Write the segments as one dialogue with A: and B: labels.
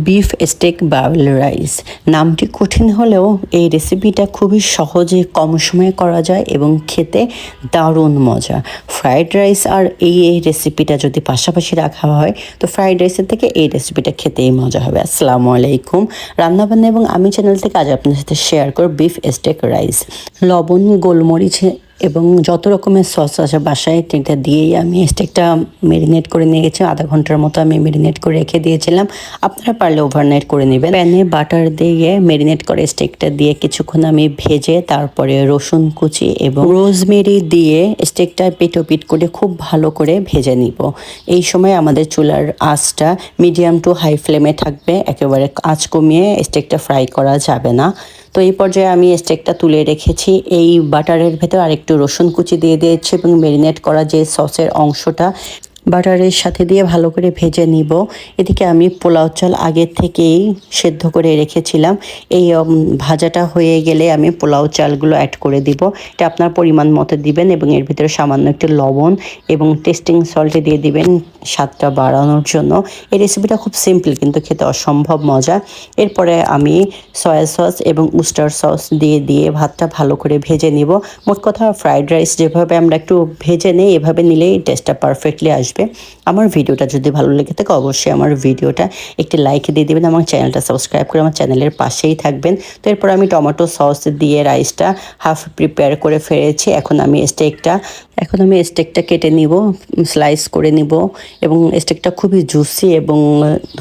A: Beef stake বাউল rice নামটি কঠিন হলেও এই রেসিপিটা খুবই সহজে কম সময়ে করা যায় এবং খেতে দারুণ মজা। ফ্রাইড রাইস আর এই রেসিপিটা যদি পাশাপাশি রাখা হয় তো ফ্রাইড রাইসের থেকে এই রেসিপিটা খেতেই মজা হবে। আসসালামু আলাইকুম, রান্নাবান্না এবং আমি চ্যানেল থেকে আজ আপনার সাথে শেয়ার করব বিফ স্টেক রাইস। লবণ, গোলমরিচ এবং যত রকমের সস আছে বাসায় এটা দিয়েই আমি স্টেকটা মেরিনেট করে নিয়ে গেছি। আধা ঘন্টার মতো আমি মেরিনেট করে রেখে দিয়েছিলাম। আপনারা পারলে ওভারনাইট করে নেবেন। প্যানে বাটার দিয়ে মেরিনেট করে স্টেকটা দিয়ে কিছুক্ষণ আমি ভেজে তারপরে রসুন কুচি এবং রোজমেরি দিয়ে স্টেকটা পিট করে খুব ভালো করে ভেজে নিব। এই সময় আমাদের চুলার আঁচটা মিডিয়াম টু হাই ফ্লেমে থাকবে, একেবারে আঁচ কমিয়ে স্টেকটা ফ্রাই করা যাবে না। তো এই পর্যায়ে আমি স্টেকটা তুলে রেখেছি। এই বাটারের ভেতর আরেকটু রসুন কুচি দিয়ে দিয়েছি এবং মেরিনেট করা যে সসের অংশটা বাটারের সাথে দিয়ে ভালো করে ভেজে নিব। এদিকে আমি পোলাও চাল আগে থেকেই সেদ্ধ করে রেখেছিলাম। এই ভাজাটা হয়ে গেলে আমি পোলাও চালগুলো অ্যাড করে দিব। এটা আপনার পরিমাণ মতো দিবেন এবং এর ভিতরে সামান্য একটু লবণ এবং টেস্টিং সল্ট দিয়ে দিবেন স্বাদটা বাড়ানোর জন্য। এই রেসিপিটা খুব সিম্পল কিন্তু খেতে অসম্ভব মজা। এরপরে আমি সয়া সস এবং উস্টার সস দিয়ে ভাতটা ভালো করে ভেজে নিব। মোট কথা ফ্রাইড রাইস যেভাবে আমরা একটু ভেজে নিই এভাবে নিলেই টেস্টটা পারফেক্টলি আসবে। আমার ভিডিওটা যদি ভালো লেগে থাকে অবশ্যই আমার ভিডিওটা একটি লাইক দিয়ে দেবেন, আমার চ্যানেলটা সাবস্ক্রাইব করে আমার চ্যানেলের পাশেই থাকবেন। তো এরপর আমি টমেটো সস দিয়ে রাইসটা হাফ প্রিপেয়ার করে ফেলেছি। এখন আমি স্টেকটা কেটে নিব, স্লাইস করে নিব এবং স্টেকটা খুবই জুসি এবং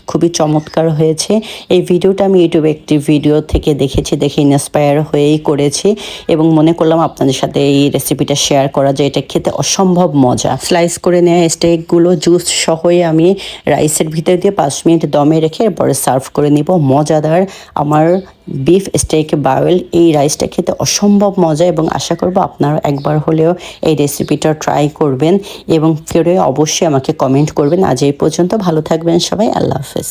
A: খুবই চমৎকার হয়েছে। এই ভিডিওটা আমি ইউটিউবে একটি ভিডিও থেকে দেখে ইন্সপায়ার হয়েই করেছি এবং মনে করলাম আপনাদের সাথে এই রেসিপিটা শেয়ার করা যায়। এটা খেতে অসম্ভব মজা। স্লাইস করে নেওয়া স্টেকগুলো জুস সহই আমি রাইসের ভিতরে দিয়ে 5 মিনিট দমে রেখে এরপরে সার্ভ করে নিব। মজাদার আমার বিফ স্টেক বাউল এই রাইসটা খেতে অসম্ভব মজা এবং আশা করব আপনারা একবার হলেও এই রেসিপিটা ট্রাই করবেন এবং করে অবশ্যই আমাকে কমেন্ট করবেন। আজ এই পর্যন্ত, ভালো থাকবেন সবাই, আল্লাহ হাফেজ।